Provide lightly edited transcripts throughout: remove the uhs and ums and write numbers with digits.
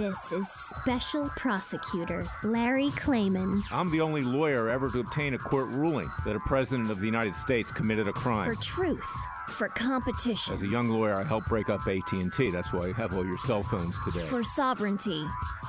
This is Special Prosecutor Larry Klayman. I'm the only lawyer ever to obtain a court ruling that a president of the United States committed a crime. For truth, for competition. As a young lawyer, I helped break up AT&T. That's why you have all your cell phones today. For sovereignty,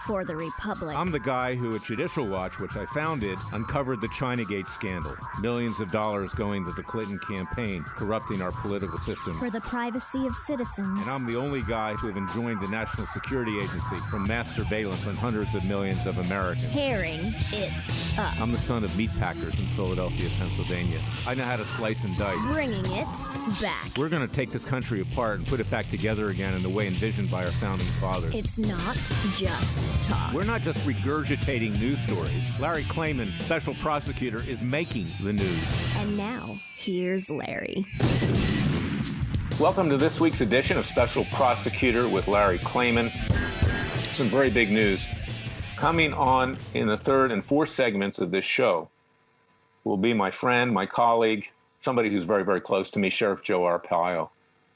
for the Republic. I'm the guy who, at Judicial Watch, which I founded, uncovered the Chinagate scandal. Millions of dollars going to the Clinton campaign, corrupting our political system. For the privacy of citizens. And I'm the only guy to have enjoined the National Security Agency from mass surveillance on hundreds of millions of Americans. Tearing it up. I'm the son of meatpackers in Philadelphia, Pennsylvania. I know how to slice and dice. Bringing it back. We're going to take this country apart and put it back together again in the way envisioned by our founding fathers. It's not just talk. We're not just regurgitating news stories. Larry Klayman, special prosecutor, is making the news. And now, here's Larry. Welcome to this week's edition of Special Prosecutor with Larry Klayman. Some very big news. Coming on in the third and fourth segments of this show will be my friend, my colleague, somebody who's very, very close to me, Sheriff Joe Arpaio,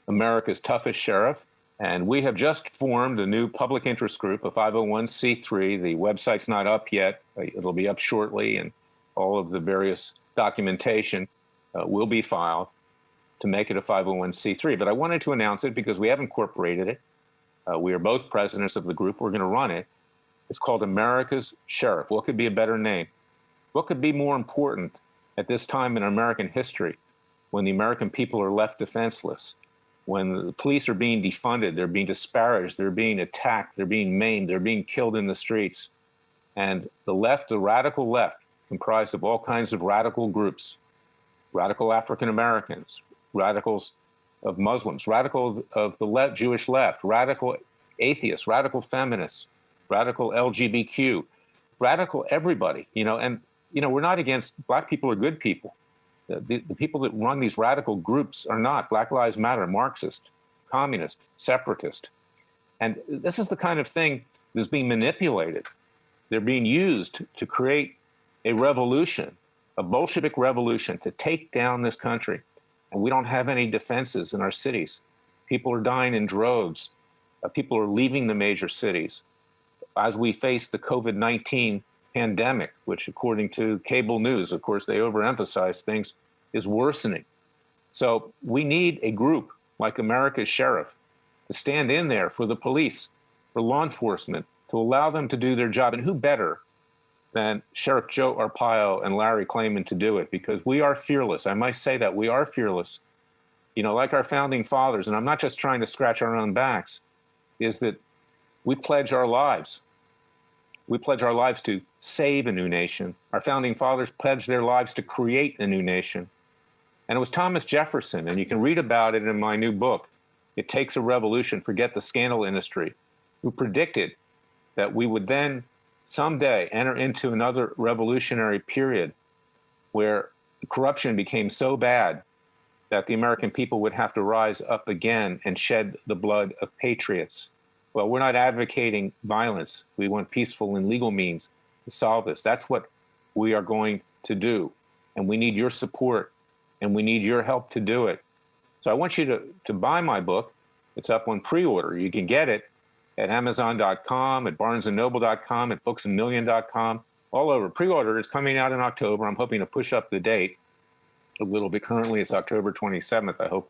America's toughest sheriff. And we have just formed a new public interest group, a 501c3. The website's not up yet. It'll be up shortly, and all of the various documentation will be filed to make it a 501c3. But I wanted to announce it because we have incorporated it. We are both presidents of the group. We're going to run it. It's called America's Sheriff. What could be a better name? What could be more important at this time in American history, when the American people are left defenseless, when the police are being defunded, they're being disparaged, they're being attacked, they're being maimed, they're being killed in the streets. And the left, the radical left, comprised of all kinds of radical groups, radical African Americans, radicals of Muslims, radical of the Jewish left, radical atheists, radical feminists, radical LGBTQ, radical everybody, and we're not against black people are good people. The people that run these radical groups are not. Black Lives Matter, Marxist, communist, separatist. And this is the kind of thing that's being manipulated. They're being used to create a revolution, a Bolshevik revolution, to take down this country. And we don't have any defenses in our cities. People are dying in droves. People are leaving the major cities. As we face the COVID-19 pandemic, which according to cable news, of course, they overemphasize things, is worsening. So we need a group like America's Sheriff to stand in there for the police, for law enforcement, to allow them to do their job. And who better than Sheriff Joe Arpaio and Larry Klayman to do it? Because we are fearless. I might say that we are fearless. Like our founding fathers, and I'm not just trying to scratch our own backs, is that we pledge our lives. We pledge our lives to save a new nation. Our founding fathers pledged their lives to create a new nation. And it was Thomas Jefferson, and you can read about it in my new book, It Takes a Revolution, Forget the Scandal Industry, who predicted that we would then someday enter into another revolutionary period where corruption became so bad that the American people would have to rise up again and shed the blood of patriots. Well, we're not advocating violence. We want peaceful and legal means to solve this. That's what we are going to do. And we need your support, and we need your help to do it. So I want you to buy my book. It's up on pre-order. You can get it at Amazon.com, at BarnesandNoble.com, at BooksAMillion.com, all over. Pre-order is coming out in October. I'm hoping to push up the date a little bit. Currently, it's October 27th. I hope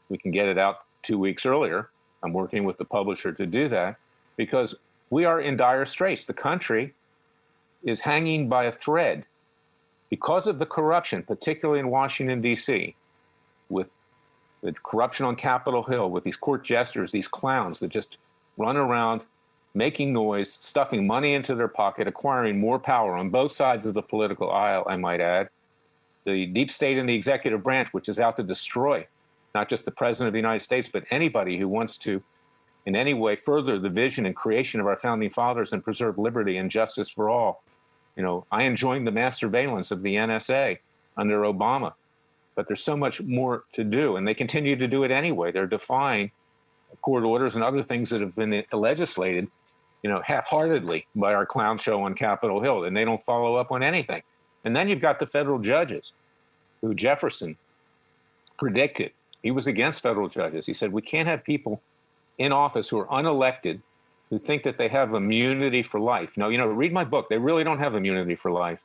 we can get it out 2 weeks earlier. I'm working with the publisher to do that because we are in dire straits. The country is hanging by a thread because of the corruption, particularly in Washington, D.C., with the corruption on Capitol Hill, with these court jesters, these clowns that just run around making noise, stuffing money into their pocket, acquiring more power on both sides of the political aisle, I might add. The deep state and the executive branch, which is out to destroy not just the president of the United States, but anybody who wants to in any way further the vision and creation of our founding fathers and preserve liberty and justice for all. I enjoined the mass surveillance of the NSA under Obama, but there's so much more to do, and they continue to do it anyway. They're defying court orders and other things that have been legislated, half-heartedly by our clown show on Capitol Hill, and they don't follow up on anything. And then you've got the federal judges, who Jefferson predicted. He was against federal judges. He said, we can't have people in office who are unelected, who think that they have immunity for life. No, read my book. They really don't have immunity for life.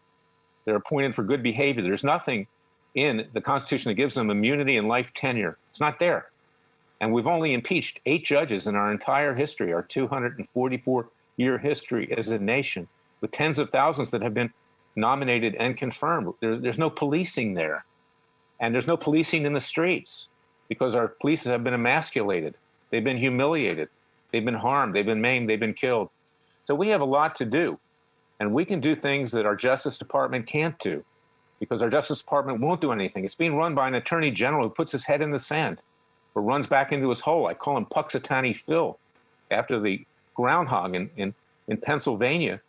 They're appointed for good behavior. There's nothing in the Constitution that gives them immunity and life tenure. It's not there. And we've only impeached 8 judges in our entire history, our 244-year history as a nation, with tens of thousands that have been nominated and confirmed. There's no policing there. And there's no policing in the streets because our police have been emasculated. They've been humiliated. They've been harmed. They've been maimed. They've been killed. So we have a lot to do. And we can do things that our Justice Department can't do because our Justice Department won't do anything. It's being run by an attorney general who puts his head in the sand or runs back into his hole. I call him Puxatawny Phil, after the groundhog in Pennsylvania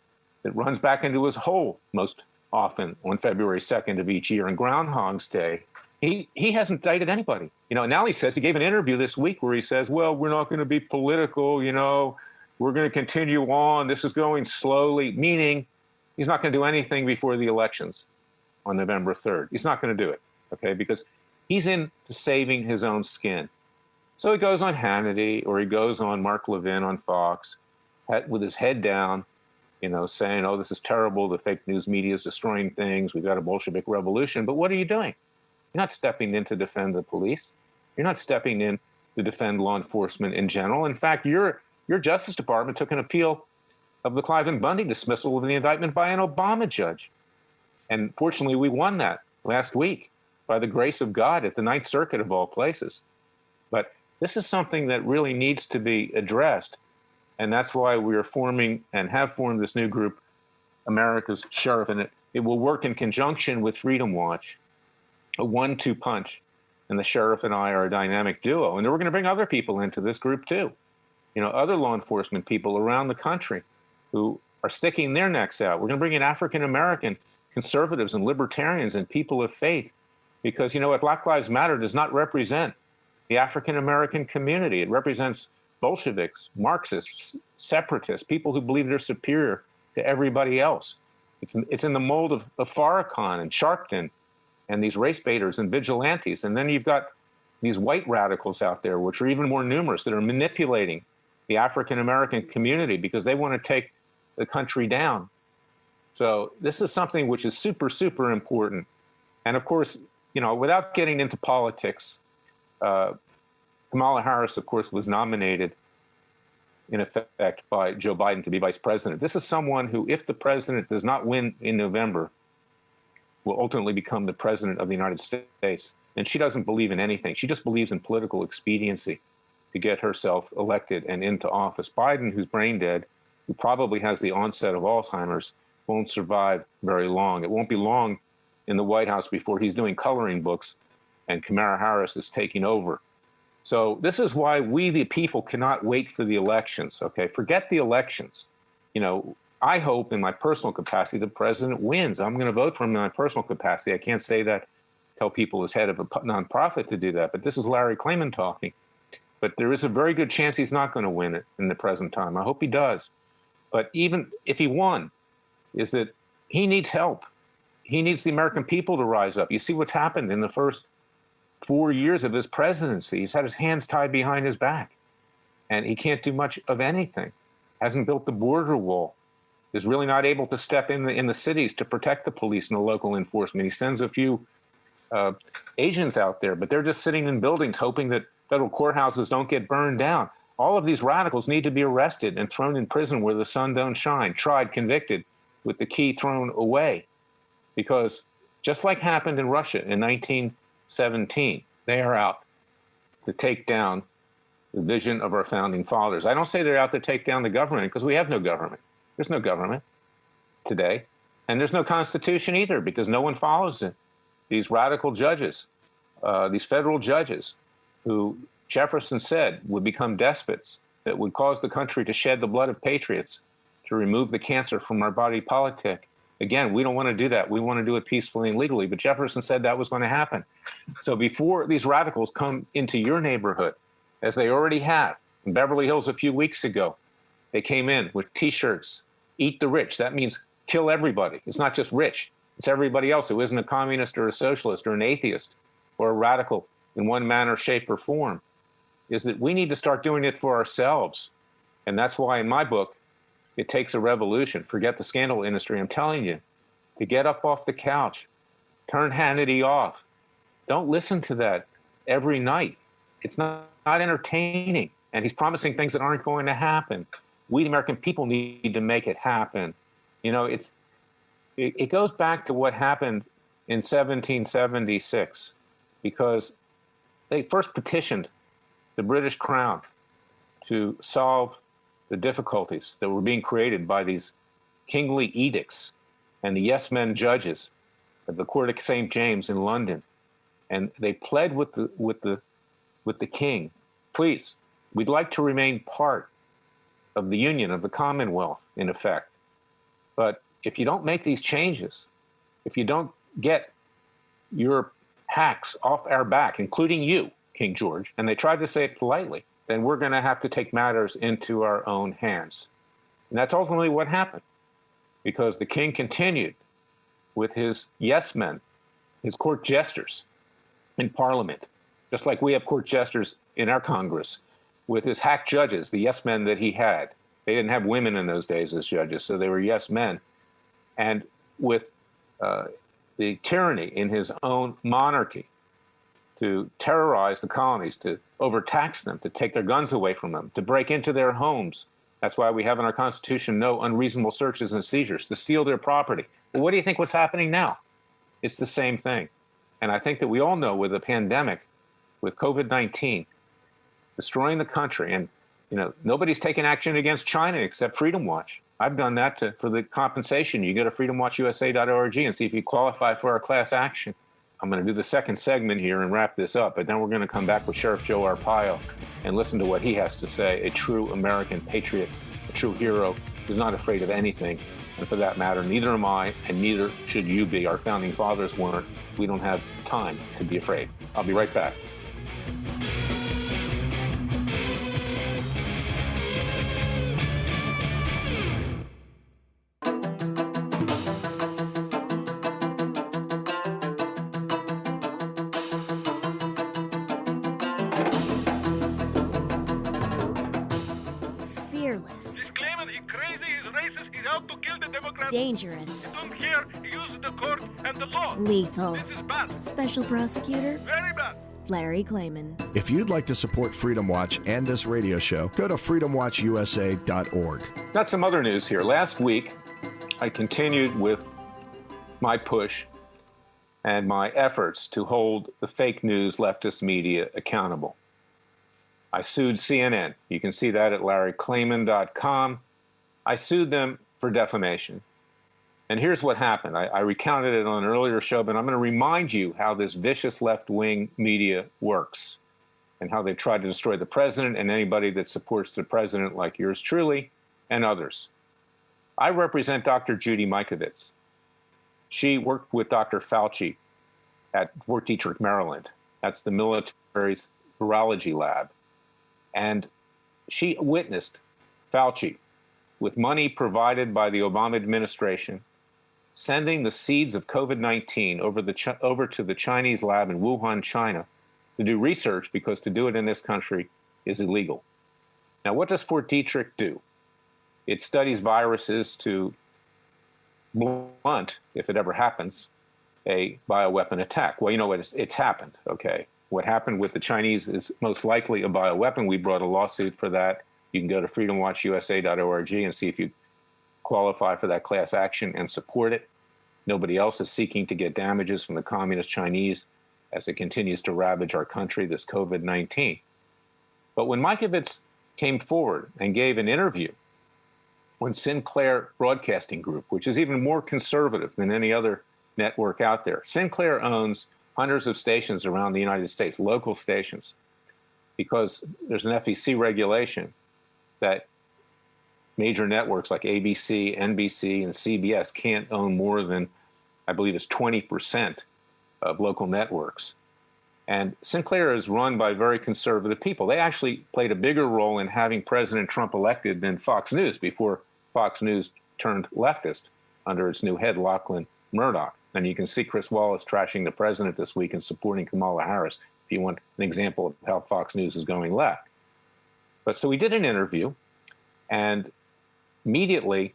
that runs back into his hole most often on February 2nd of each year, on Groundhog's Day. He hasn't indicted anybody. Now he says, he gave an interview this week where he says, well, we're not going to be political, we're going to continue on. This is going slowly, meaning he's not going to do anything before the elections on November 3rd. He's not going to do it, okay, because he's into saving his own skin. So he goes on Hannity or he goes on Mark Levin on Fox with his head down, saying, oh, this is terrible. The fake news media is destroying things. We've got a Bolshevik revolution. But what are you doing? You're not stepping in to defend the police. You're not stepping in to defend law enforcement in general. In fact, your Justice Department took an appeal of the Cliven Bundy dismissal of the indictment by an Obama judge. And fortunately, we won that last week by the grace of God at the Ninth Circuit of all places. But this is something that really needs to be addressed. And that's why we are forming and have formed this new group, America's Sheriff. And it will work in conjunction with Freedom Watch, a 1-2 punch. And the sheriff and I are a dynamic duo. And then we're going to bring other people into this group too. Other law enforcement people around the country who are sticking their necks out. We're going to bring in African-American conservatives and libertarians and people of faith. Because, what Black Lives Matter does not represent the African-American community. It represents Bolsheviks, Marxists, separatists, people who believe they're superior to everybody else. It's in the mold of Farrakhan and Sharpton and these race baiters and vigilantes. And then you've got these white radicals out there, which are even more numerous, that are manipulating the African-American community because they want to take the country down. So this is something which is super, super important. And of course, without getting into politics, Kamala Harris, of course, was nominated in effect by Joe Biden to be vice president. This is someone who, if the president does not win in November, will ultimately become the president of the United States. And she doesn't believe in anything. She just believes in political expediency to get herself elected and into office. Biden, who's brain dead, who probably has the onset of Alzheimer's, won't survive very long. It won't be long in the White House before he's doing coloring books and Kamala Harris is taking over. So this is why we, the people, cannot wait for the elections, okay? Forget the elections. I hope in my personal capacity the president wins. I'm going to vote for him in my personal capacity. I can't say that, tell people as head of a nonprofit to do that, but this is Larry Klayman talking. But there is a very good chance he's not going to win it in the present time. I hope he does. But even if he won, is that he needs help. He needs the American people to rise up. You see what's happened in the first 4 years of his presidency. He's had his hands tied behind his back, and he can't do much of anything. Hasn't built the border wall. Is really not able to step in the cities to protect the police and the local enforcement. He sends a few agents out there, but they're just sitting in buildings hoping that federal courthouses don't get burned down. All of these radicals need to be arrested and thrown in prison where the sun don't shine, tried, convicted, with the key thrown away. Because just like happened in Russia in 1917, they are out to take down the vision of our founding fathers. I don't say they're out to take down the government because we have no government. There's no government today. And there's no constitution either because no one follows it. These radical judges, these federal judges who Jefferson said would become despots, that would cause the country to shed the blood of patriots, to remove the cancer from our body politic. Again, we don't want to do that. We want to do it peacefully and legally. But Jefferson said that was going to happen. So before these radicals come into your neighborhood, as they already have in Beverly Hills a few weeks ago, they came in with T-shirts, "Eat the Rich." That means kill everybody. It's not just rich. It's everybody else who isn't a communist or a socialist or an atheist or a radical in one manner, shape, or form. Is that we need to start doing it for ourselves. And that's why in my book, it takes a revolution. Forget the scandal industry. I'm telling you, to get up off the couch, turn Hannity off. Don't listen to that every night. It's not entertaining. And he's promising things that aren't going to happen. We, the American people, need to make it happen. You know, it goes back to what happened in 1776, because they first petitioned the British Crown to solve the difficulties that were being created by these kingly edicts and the yes men judges at the Court of St. James in London. And they pled with the king, please, we'd like to remain part of the Union, of the Commonwealth, in effect. But if you don't make these changes, if you don't get your hacks off our back, including you, King George, and they tried to say it politely, then we're going to have to take matters into our own hands. And that's ultimately what happened, because the king continued with his yes men, his court jesters in Parliament, just like we have court jesters in our Congress, with his hack judges, the yes men that he had. They didn't have women in those days as judges, so they were yes men. And with the tyranny in his own monarchy, to terrorize the colonies, to overtax them, to take their guns away from them, to break into their homes. That's why we have in our Constitution no unreasonable searches and seizures, to steal their property. Well, what do you think what's happening now? It's the same thing. And I think that we all know with the pandemic, with COVID-19, destroying the country, and nobody's taken action against China except Freedom Watch. I've done that for the compensation. You go to freedomwatchusa.org and see if you qualify for our class action. I'm going to do the second segment here and wrap this up, but then we're going to come back with Sheriff Joe Arpaio and listen to what he has to say. A true American patriot, a true hero, who's not afraid of anything. And for that matter, neither am I, and neither should you be. Our founding fathers weren't. We don't have time to be afraid. I'll be right back. Dangerous. Don't care. Use the court and the law. Lethal. This is bad. Special prosecutor Very bad. Larry Klayman. If you'd like to support Freedom Watch and this radio show, go to freedomwatchusa.org. Got some other news here. Last week, I continued with my push and my efforts to hold the fake news leftist media accountable. I sued CNN. You can see that at larryklayman.com. I sued them for defamation. And here's what happened. I recounted it on an earlier show, but I'm going to remind you how this vicious left-wing media works and how they've tried to destroy the president and anybody that supports the president, like yours truly and others. I represent Dr. Judy Mikovits. She worked with Dr. Fauci at Fort Detrick, Maryland. That's the military's virology lab. And she witnessed Fauci, with money provided by the Obama administration, sending the seeds of COVID-19 over to the Chinese lab in Wuhan, China, to do research, because to do it in this country is illegal. Now, what does Fort Detrick do? It studies viruses to blunt, if it ever happens, a bioweapon attack. Well, you know what? It's happened, okay? What happened with the Chinese is most likely a bioweapon. We brought a lawsuit for that. You can go to freedomwatchusa.org and see if you qualify for that class action and support it. Nobody else is seeking to get damages from the communist Chinese as it continues to ravage our country, this COVID-19. But when Mikovits came forward and gave an interview on Sinclair Broadcasting Group, which is even more conservative than any other network out there. Sinclair owns hundreds of stations around the United States, local stations, because there's an FEC regulation that major networks like ABC, NBC, and CBS can't own more than, I believe it's 20% of local networks. And Sinclair is run by very conservative people. They actually played a bigger role in having President Trump elected than Fox News before Fox News turned leftist under its new head, Lachlan Murdoch. And you can see Chris Wallace trashing the president this week and supporting Kamala Harris if you want an example of how Fox News is going left. But so we did an interview, And immediately,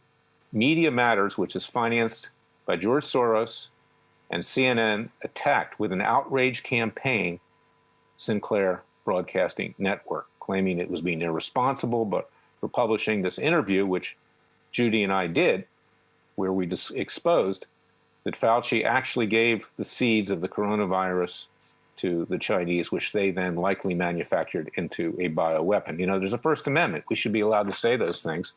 Media Matters, which is financed by George Soros, and CNN attacked with an outrage campaign Sinclair Broadcasting Network, claiming it was being irresponsible, but for publishing this interview, which Judy and I did, where we exposed that Fauci actually gave the seeds of the coronavirus to the Chinese, which they then likely manufactured into a bioweapon. You know, there's a First Amendment. We should be allowed to say those things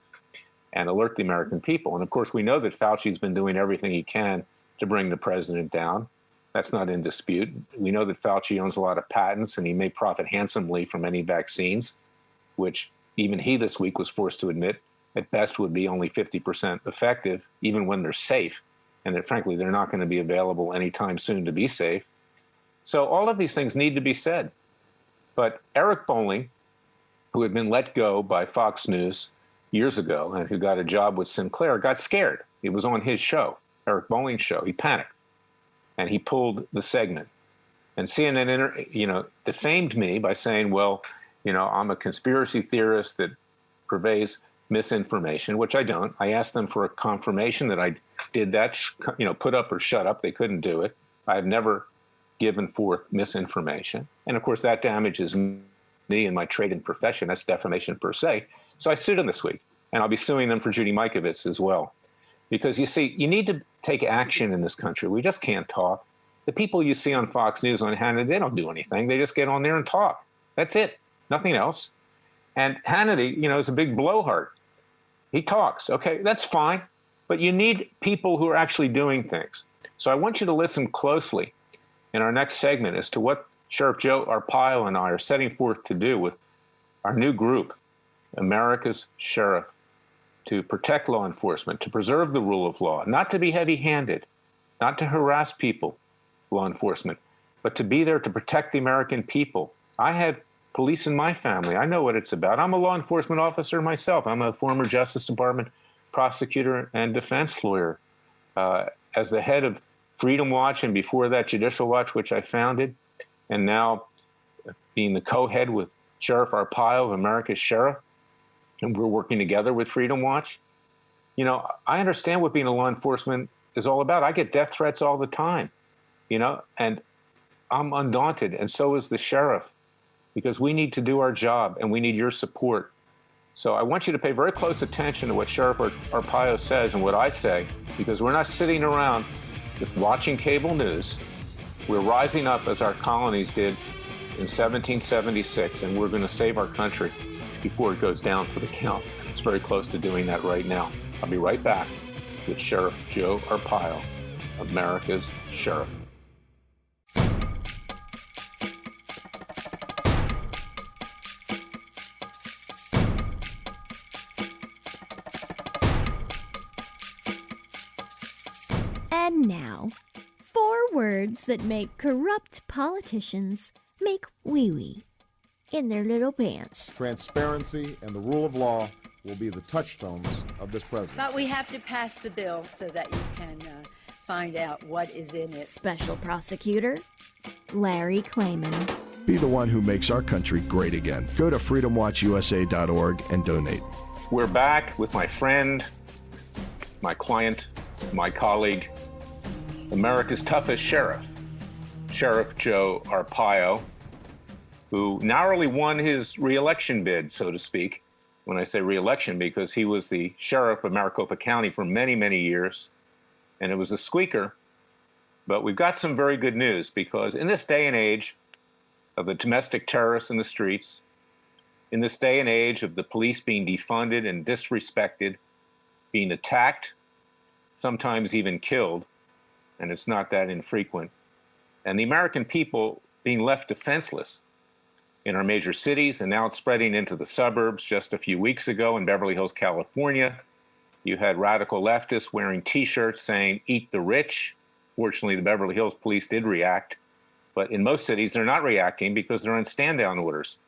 and alert the American people. And of course, we know that Fauci's been doing everything he can to bring the president down. That's not in dispute. We know that Fauci owns a lot of patents and he may profit handsomely from any vaccines, which even he this week was forced to admit at best would be only 50% effective, even when they're safe. And that frankly, they're not going to be available anytime soon to be safe. So all of these things need to be said. But Eric Bolling, who had been let go by Fox News years ago and who got a job with Sinclair, got scared. It was on his show, Eric Bolling's show. He panicked and he pulled the segment. And CNN, defamed me by saying, well, I'm a conspiracy theorist that purveys misinformation, which I don't. I asked them for a confirmation that I did that, put up or shut up. They couldn't do it. I've never given forth misinformation. And of course, that damages me and my trade and profession. That's defamation per se. So I sued them this week, and I'll be suing them for Judy Mikovits as well. Because you see, you need to take action in this country. We just can't talk. The people you see on Fox News, on Hannity, they don't do anything. They just get on there and talk. That's it. Nothing else. And Hannity, is a big blowhard. He talks. Okay, that's fine. But you need people who are actually doing things. So I want you to listen closely in our next segment as to what Sheriff Joe Arpaio and I are setting forth to do with our new group, America's Sheriff, to protect law enforcement, to preserve the rule of law, not to be heavy-handed, not to harass people, law enforcement, but to be there to protect the American people. I have police in my family. I know what it's about. I'm a law enforcement officer myself. I'm a former Justice Department prosecutor and defense lawyer. As the head of Freedom Watch and before that Judicial Watch, which I founded, and now being the co-head with Sheriff Arpaio of America's Sheriff, and we're working together with Freedom Watch. I understand what being a law enforcement is all about. I get death threats all the time, and I'm undaunted, and so is the sheriff, because we need to do our job, and we need your support. So I want you to pay very close attention to what Sheriff Arpaio says and what I say, because we're not sitting around just watching cable news. We're rising up as our colonies did in 1776, and we're going to save our country before it goes down for the count. It's very close to doing that right now. I'll be right back with Sheriff Joe Arpaio, America's Sheriff. And now, 4 words that make corrupt politicians make wee-wee in their little pants. Transparency and the rule of law will be the touchstones of this presidency. But we have to pass the bill so that you can find out what is in it. Special Prosecutor Larry Klayman. Be the one who makes our country great again. Go to freedomwatchusa.org and donate. We're back with my friend, my client, my colleague, America's toughest sheriff, Sheriff Joe Arpaio, who narrowly won his re-election bid, so to speak. When I say re-election, because he was the sheriff of Maricopa County for many, many years, and it was a squeaker. But we've got some very good news, because in this day and age of the domestic terrorists in the streets, in this day and age of the police being defunded and disrespected, being attacked, sometimes even killed, and it's not that infrequent, and the American people being left defenseless in our major cities, and now it's spreading into the suburbs. Just a few weeks ago in Beverly Hills, California, you had radical leftists wearing T-shirts saying, "Eat the rich." Fortunately, the Beverly Hills police did react, but in most cities, they're not reacting because they're on stand-down orders.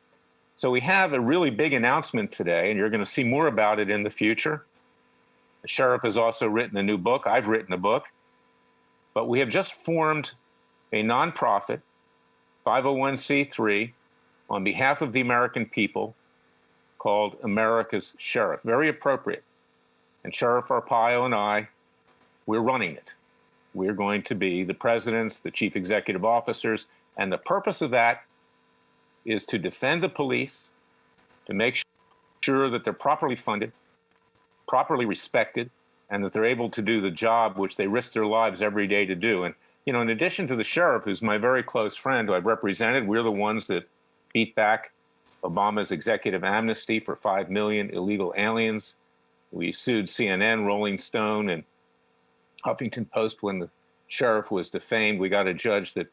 So we have a really big announcement today, and you're going to see more about it in the future. The sheriff has also written a new book. I've written a book. But we have just formed a nonprofit, 501c3, on behalf of the American people, called America's Sheriff. Very appropriate. And Sheriff Arpaio and I, we're running it. We're going to be the presidents, the chief executive officers, and the purpose of that is to defend the police, to make sure that they're properly funded, properly respected, and that they're able to do the job which they risk their lives every day to do. And, you know, in addition to the sheriff, who's my very close friend who I've represented, we're the ones that beat back Obama's executive amnesty for 5 million illegal aliens. We sued CNN, Rolling Stone, and Huffington Post when the sheriff was defamed. We got a judge that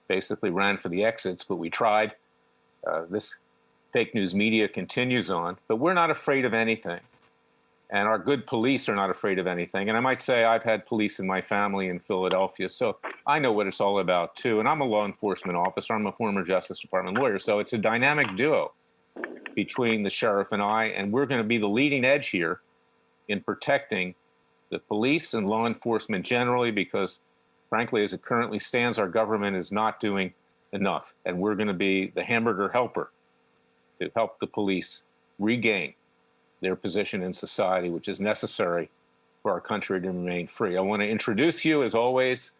basically ran for the exits, but we tried. This fake news media continues on, but we're not afraid of anything. And our good police are not afraid of anything. And I might say I've had police in my family in Philadelphia, so I know what it's all about too. And I'm a law enforcement officer. I'm a former Justice Department lawyer. So it's a dynamic duo between the sheriff and I, and we're going to be the leading edge here in protecting the police and law enforcement generally, because frankly, as it currently stands, our government is not doing enough. And we're going to be the hamburger helper to help the police regain their position in society, which is necessary for our country to remain free. I want to introduce you, as always,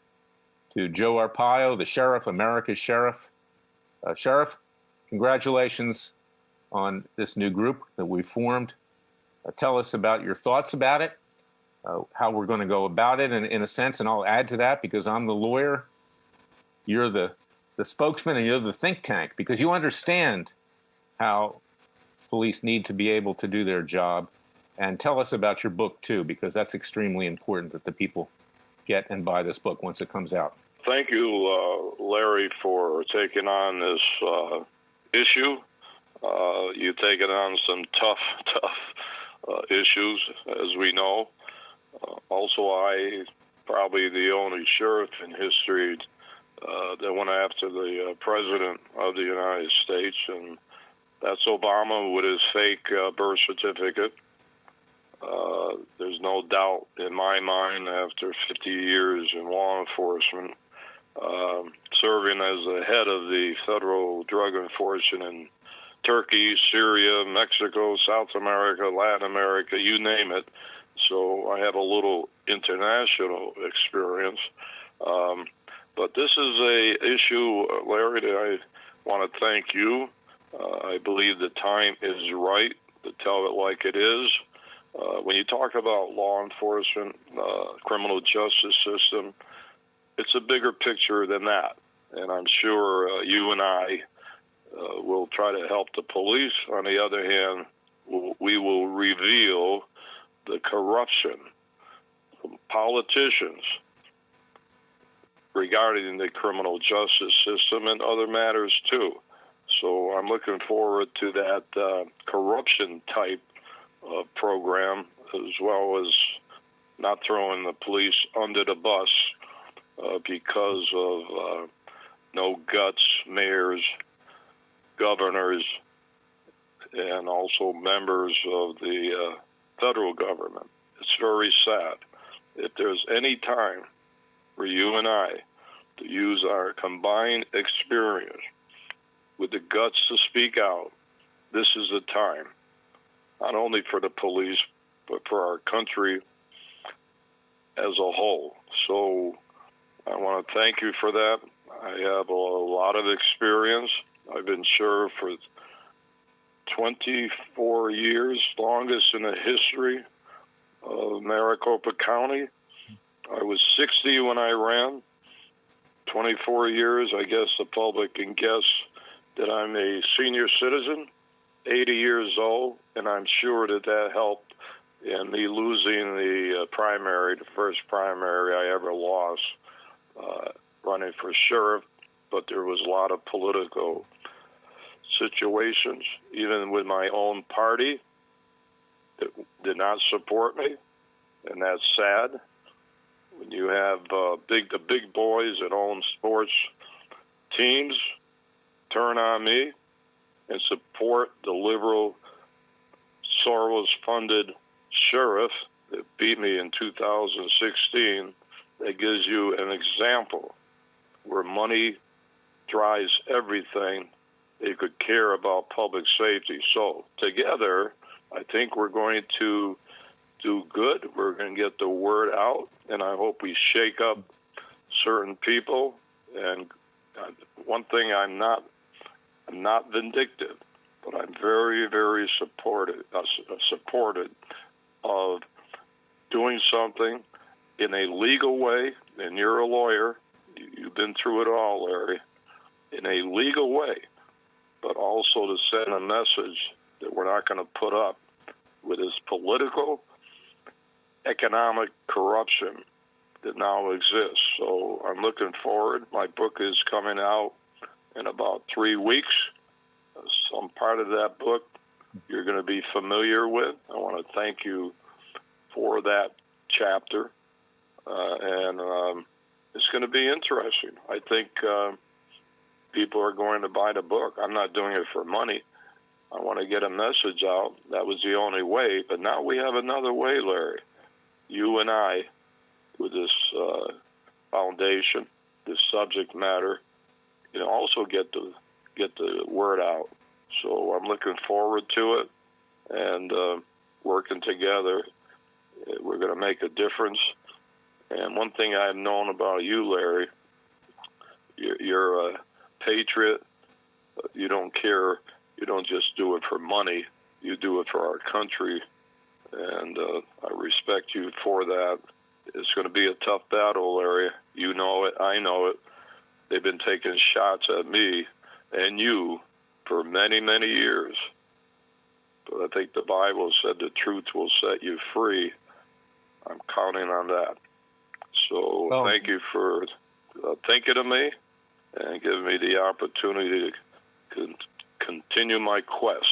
to Joe Arpaio, the sheriff, America's Sheriff. Sheriff, congratulations on this new group that we formed. Tell us about your thoughts about it, how we're going to go about it, and in a sense, and I'll add to that because I'm the lawyer, you're the spokesman, and you're the think tank, because you understand how police need to be able to do their job. And tell us about your book, too, because that's extremely important that the people get and buy this book once it comes out. Thank you, Larry, for taking on this issue. You've taken on some tough issues, as we know. Also, I probably the only sheriff in history that went after the president of the United States, and that's Obama with his fake birth certificate. There's no doubt in my mind, after 50 years in law enforcement, serving as the head of the federal drug enforcement in Turkey, Syria, Mexico, South America, Latin America, you name it. So I have a little international experience. But this is a issue, Larry, that I want to thank you. I believe the time is right to tell it like it is. When you talk about law enforcement, criminal justice system, it's a bigger picture than that. And I'm sure you and I will try to help the police. On the other hand, we will reveal the corruption from politicians regarding the criminal justice system and other matters too. So I'm looking forward to that corruption type of program, as well as not throwing the police under the bus because of no guts mayors, governors, and also members of the federal government. It's very sad. If there's any time for you and I to use our combined experience with the guts to speak out, this is the time, not only for the police, but for our country as a whole. So I want to thank you for that. I have a lot of experience. I've been sheriff for 24 years, longest in the history of Maricopa County. I was 60 when I ran. 24 years, I guess the public can guess that I'm a senior citizen, 80 years old, and I'm sure that that helped in me losing the primary, the first primary I ever lost, running for sheriff. But there was a lot of political situations, even with my own party, that did not support me, and that's sad. When you have the big boys that own sports teams turn on me and support the liberal Soros-funded sheriff that beat me in 2016, that gives you an example where money drives everything they could care about public safety. So together, I think we're going to do good. We're going to get the word out, and I hope we shake up certain people. And one thing, I'm not vindictive, but I'm very, very supported of doing something in a legal way. And you're a lawyer. You've been through it all, Larry. In a legal way, but also to send a message that we're not going to put up with this political, economic corruption that now exists. So I'm looking forward. My book is coming out in about 3 weeks. Some part of that book you're going to be familiar with. I want to thank you for that chapter. And it's going to be interesting. I think people are going to buy the book. I'm not doing it for money. I want to get a message out. That was the only way. But now we have another way, Larry. You and I, with this foundation, this subject matter, also get the word out. So I'm looking forward to it, and working together, we're going to make a difference. And one thing I've known about you, Larry, you're a patriot. You don't care. You don't just do it for money. You do it for our country, and I respect you for that. It's going to be a tough battle, Larry. You know it. I know it. They've been taking shots at me and you for many, many years. But I think the Bible said the truth will set you free. I'm counting on that. So thank you for thinking of me and giving me the opportunity to continue my quest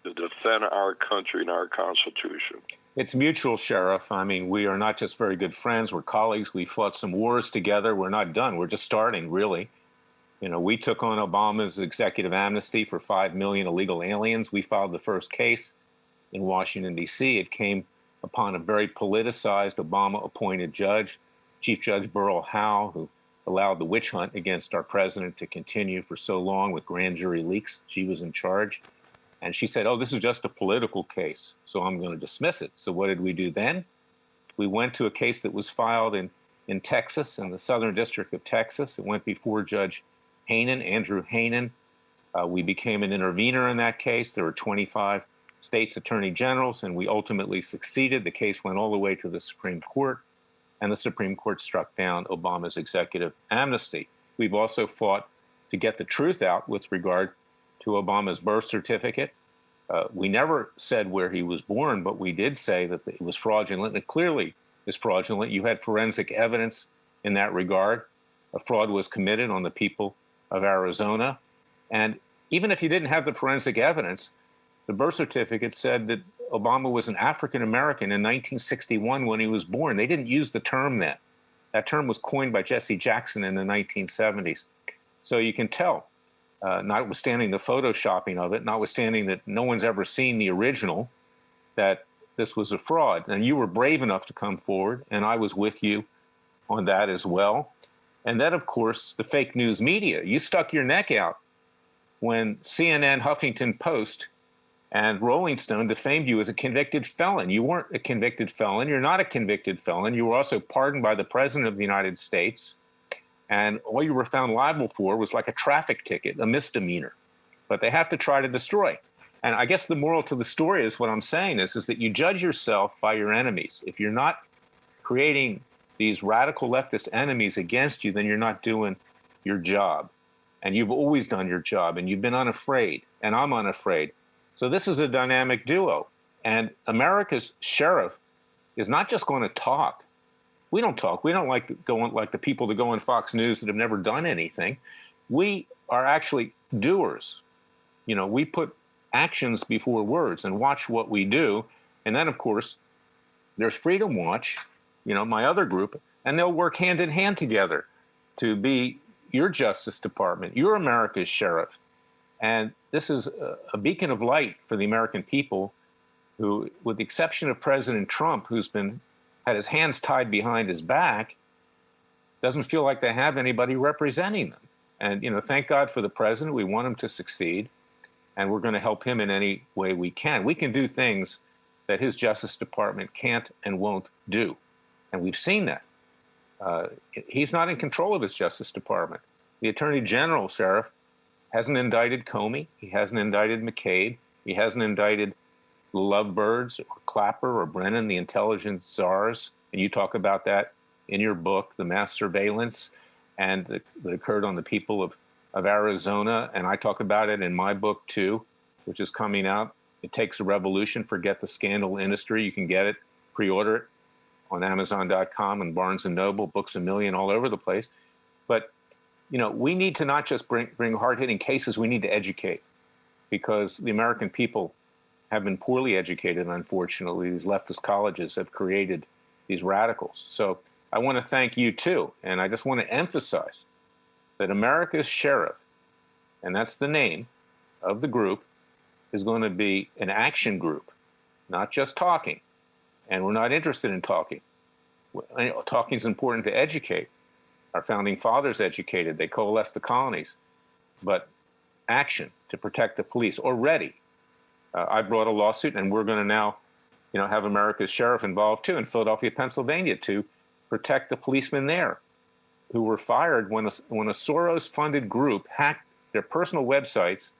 to defend our country and our Constitution. It's mutual, Sheriff. I mean, we are not just very good friends. We're colleagues. We fought some wars together. We're not done. We're just starting, really. We took on Obama's executive amnesty for 5 million illegal aliens. We filed the first case in Washington, D.C. It came upon a very politicized Obama-appointed judge, Chief Judge Beryl Howe, who allowed the witch hunt against our president to continue for so long with grand jury leaks. She was in charge. And she said, this is just a political case, so I'm going to dismiss it. So what did we do then? We went to a case that was filed in Texas, in the Southern District of Texas. It went before Judge Hainan, Andrew Hainan. We became an intervener in that case. There were 25 states' attorney generals, and we ultimately succeeded. The case went all the way to the Supreme Court, and the Supreme Court struck down Obama's executive amnesty. We've also fought to get the truth out with regard to Obama's birth certificate. We never said where he was born, but we did say that it was fraudulent. It clearly is fraudulent. You had forensic evidence in that regard. A fraud was committed on the people of Arizona. And even if you didn't have the forensic evidence, the birth certificate said that Obama was an African American in 1961 when he was born. They didn't use the term then. That term was coined by Jesse Jackson in the 1970s. So you can tell, notwithstanding the photoshopping of it, notwithstanding that no one's ever seen the original, that this was a fraud. And you were brave enough to come forward, and I was with you on that as well. And then, of course, the fake news media. You stuck your neck out when CNN, Huffington Post, and Rolling Stone defamed you as a convicted felon. You weren't a convicted felon. You're not a convicted felon. You were also pardoned by the President of the United States. And all you were found liable for was like a traffic ticket, a misdemeanor. But they have to try to destroy. And I guess the moral to the story is what I'm saying is that you judge yourself by your enemies. If you're not creating these radical leftist enemies against you, then you're not doing your job. And you've always done your job, and you've been unafraid, and I'm unafraid. So this is a dynamic duo. And America's sheriff is not just going to talk. We don't talk. We don't like the people that go on Fox News that have never done anything. We are actually doers. We put actions before words and watch what we do. And then, of course, there's Freedom Watch, my other group, and they'll work hand in hand together to be your Justice Department, your America's sheriff. And this is a beacon of light for the American people who, with the exception of President Trump, who's had his hands tied behind his back, doesn't feel like they have anybody representing them. And, thank God for the president. We want him to succeed, and we're going to help him in any way we can. We can do things that his Justice Department can't and won't do, and we've seen that. He's not in control of his Justice Department. The Attorney General, Sheriff, hasn't indicted Comey. He hasn't indicted McCabe. He hasn't indicted the Lovebirds or Clapper or Brennan, the intelligence czars. And you talk about that in your book, The Mass Surveillance, and that occurred on the people of Arizona. And I talk about it in my book, too, which is coming out. It Takes a Revolution, Forget the Scandal Industry. You can get it, pre-order it on Amazon.com and Barnes & Noble, Books A Million, all over the place. But, we need to not just bring hard-hitting cases, we need to educate, because the American people have been poorly educated, unfortunately. These leftist colleges have created these radicals. So I want to thank you, too. And I just want to emphasize that America's Sheriff, and that's the name of the group, is going to be an action group, not just talking. And we're not interested in talking. Talking is important to educate. Our founding fathers educated. They coalesced the colonies. But action to protect the police already. I brought a lawsuit, and we're going to now, have America's Sheriff involved too in Philadelphia, Pennsylvania, to protect the policemen there who were fired when a Soros-funded group hacked their personal websites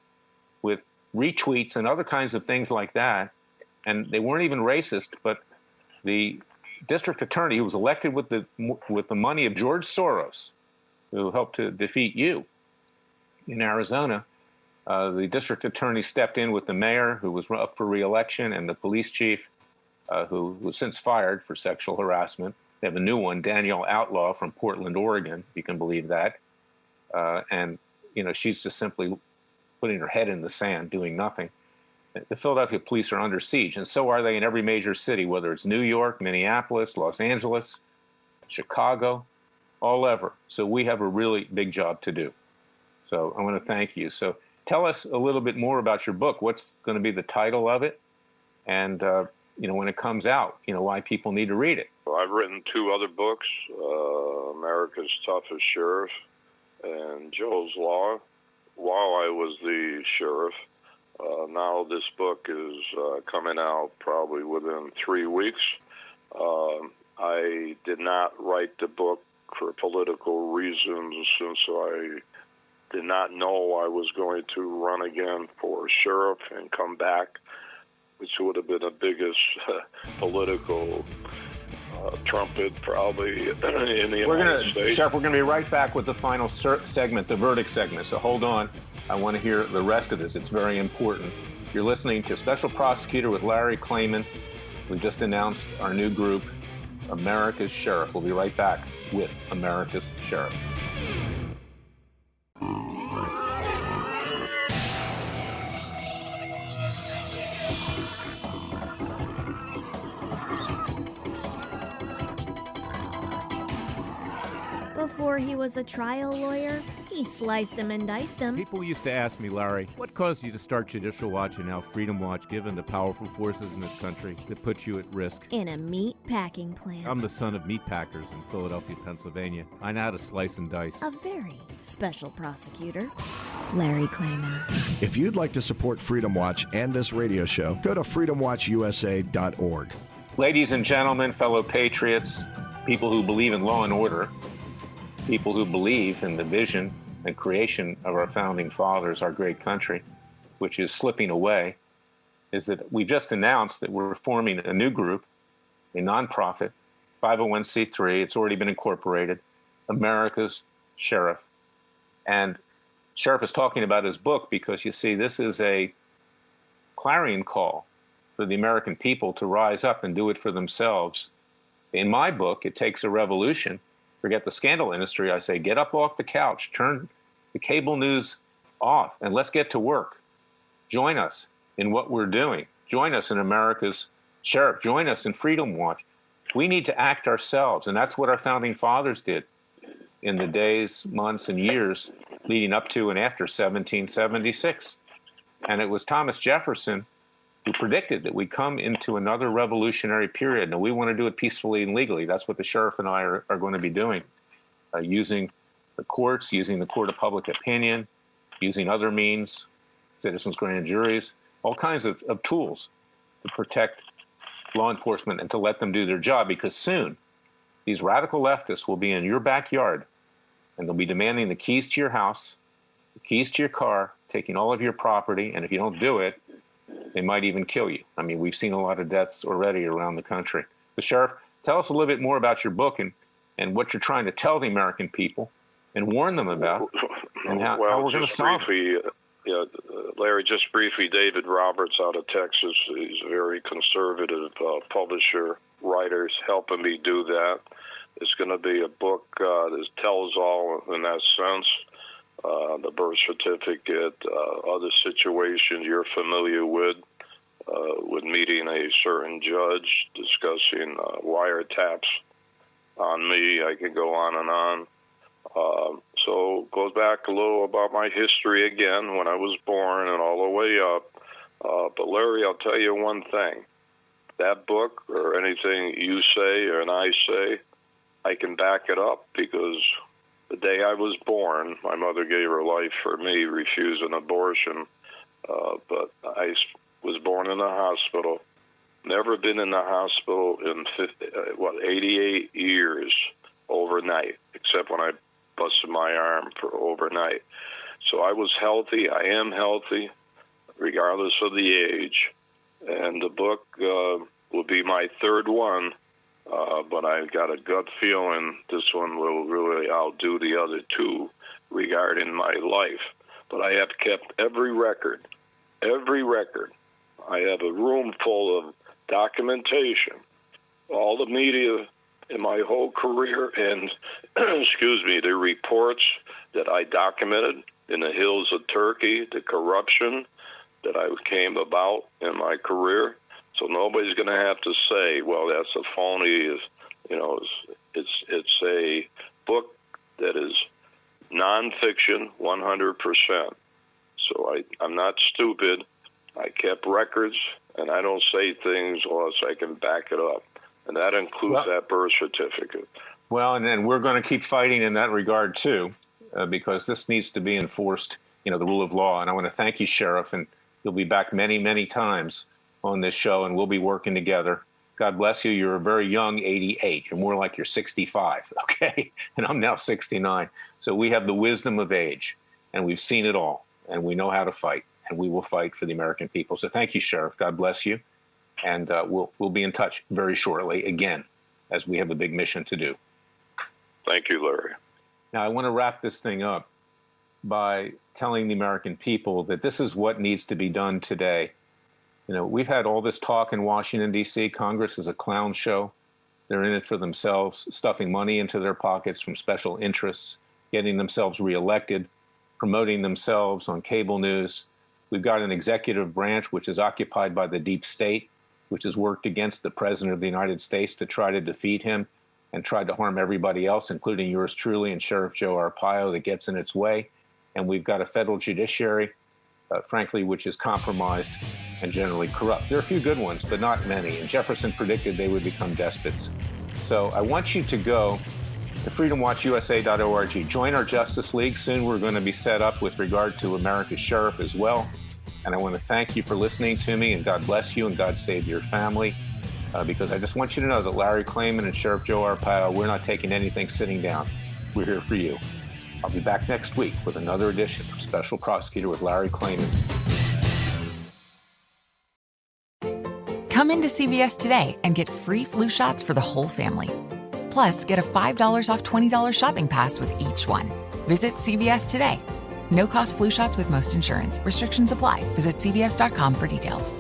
with retweets and other kinds of things like that. And they weren't even racist, but the district attorney who was elected with the money of George Soros, who helped to defeat you in Arizona, the district attorney stepped in with the mayor, who was up for re-election, and the police chief, who was since fired for sexual harassment. They have a new one, Danielle Outlaw from Portland, Oregon, if you can believe that. And, she's just simply putting her head in the sand, doing nothing. The Philadelphia police are under siege, and so are they in every major city, whether it's New York, Minneapolis, Los Angeles, Chicago, all over. So we have a really big job to do. So I want to thank you. So tell us a little bit more about your book. What's going to be the title of it? And, when it comes out, why people need to read it. Well, I've written 2 other books, America's Toughest Sheriff and Joe's Law, while I was the sheriff. Now this book is coming out probably within 3 weeks. I did not write the book for political reasons, since I did not know I was going to run again for sheriff and come back, which would have been the biggest political trumpet probably in the United States. Sheriff, we're going to be right back with the final segment, the verdict segment. So hold on. I want to hear the rest of this. It's very important. You're listening to Special Prosecutor with Larry Klayman. We just announced our new group, America's Sheriff. We'll be right back with America's Sheriff. Before he was a trial lawyer, he sliced him and diced him. People used to ask me, Larry, what caused you to start Judicial Watch and now Freedom Watch, given the powerful forces in this country that put you at risk? In a meat packing plant. I'm the son of meat packers in Philadelphia, Pennsylvania. I know how to slice and dice. A very special prosecutor, Larry Klayman. If you'd like to support Freedom Watch and this radio show, go to freedomwatchusa.org. Ladies and gentlemen, fellow patriots, people who believe in law and order, people who believe in the vision and creation of our founding fathers, our great country, which is slipping away, is that we've just announced that we're forming a new group, a nonprofit, 501c3. It's already been incorporated, America's Sheriff. And Sheriff is talking about his book because, you see, this is a clarion call for the American people to rise up and do it for themselves. In my book, It Takes a Revolution. Forget the scandal industry. I say, get up off the couch, turn the cable news off, and let's get to work. Join us in what we're doing. Join us in America's Sheriff. Join us in Freedom Watch. We need to act ourselves, and that's what our founding fathers did in the days, months, and years leading up to and after 1776. And it was Thomas Jefferson who predicted that we come into another revolutionary period. Now, we want to do it peacefully and legally. That's what the sheriff and I are going to be doing, using the courts, using the court of public opinion, using other means, citizens' grand juries, all kinds of tools to protect law enforcement and to let them do their job, because soon these radical leftists will be in your backyard and they'll be demanding the keys to your house, the keys to your car, taking all of your property, and if you don't do it, they might even kill you. I mean, we've seen a lot of deaths already around the country. The Sheriff, tell us a little bit more about your book and what you're trying to tell the American people and warn them about, and how we're going to solve it. Larry, just briefly, David Roberts out of Texas, he's a very conservative publisher, writer, helping me do that. It's going to be a book that tells all in that sense. The birth certificate, other situations you're familiar with meeting a certain judge, discussing wiretaps on me. I can go on and on. So it goes back a little about my history again, when I was born and all the way up. But Larry, I'll tell you one thing. That book or anything you say and I say, I can back it up, because the day I was born, my mother gave her life for me, refused an abortion. But I was born in a hospital. Never been in the hospital in 88 years overnight, except when I busted my arm for overnight. So I was healthy. I am healthy, regardless of the age. And the book will be my third one, but I've got a gut feeling this one will really outdo the other two regarding my life. But I have kept every record. I have a room full of documentation, all the media in my whole career, and, excuse me, the reports that I documented in the hills of Turkey, the corruption that I came about in my career. So nobody's going to have to say, well, that's a phony. It's a book that is nonfiction, 100%. So I'm not stupid. I kept records, and I don't say things unless I can back it up. And that includes that birth certificate. Well, and then we're going to keep fighting in that regard, too, because this needs to be enforced, the rule of law. And I want to thank you, Sheriff, and you'll be back many, many times on this show, and we'll be working together. God bless you. You're a very young 88. You're more like you're 65, okay? And I'm now 69. So we have the wisdom of age, and we've seen it all, and we know how to fight, and we will fight for the American people. So thank you, Sheriff. God bless you. And we'll be in touch very shortly again, as we have a big mission to do. Thank you, Larry. Now, I want to wrap this thing up by telling the American people that this is what needs to be done today. We've had all this talk in Washington, D.C. Congress is a clown show. They're in it for themselves, stuffing money into their pockets from special interests, getting themselves reelected, promoting themselves on cable news. We've got an executive branch which is occupied by the deep state, which has worked against the President of the United States to try to defeat him and tried to harm everybody else, including yours truly and Sheriff Joe Arpaio, that gets in its way. And we've got a federal judiciary, frankly, which is compromised and generally corrupt. There are a few good ones, but not many. And Jefferson predicted they would become despots. So I want you to go to freedomwatchusa.org. Join our Justice League. Soon we're going to be set up with regard to America's Sheriff as well. And I want to thank you for listening to me, and God bless you, and God save your family. Because I just want you to know that Larry Klayman and Sheriff Joe Arpaio, we're not taking anything sitting down. We're here for you. I'll be back next week with another edition of Special Prosecutor with Larry Klayman. Come into CVS today and get free flu shots for the whole family. Plus, get a $5 off $20 shopping pass with each one. Visit CVS today. No cost flu shots with most insurance. Restrictions apply. Visit CVS.com for details.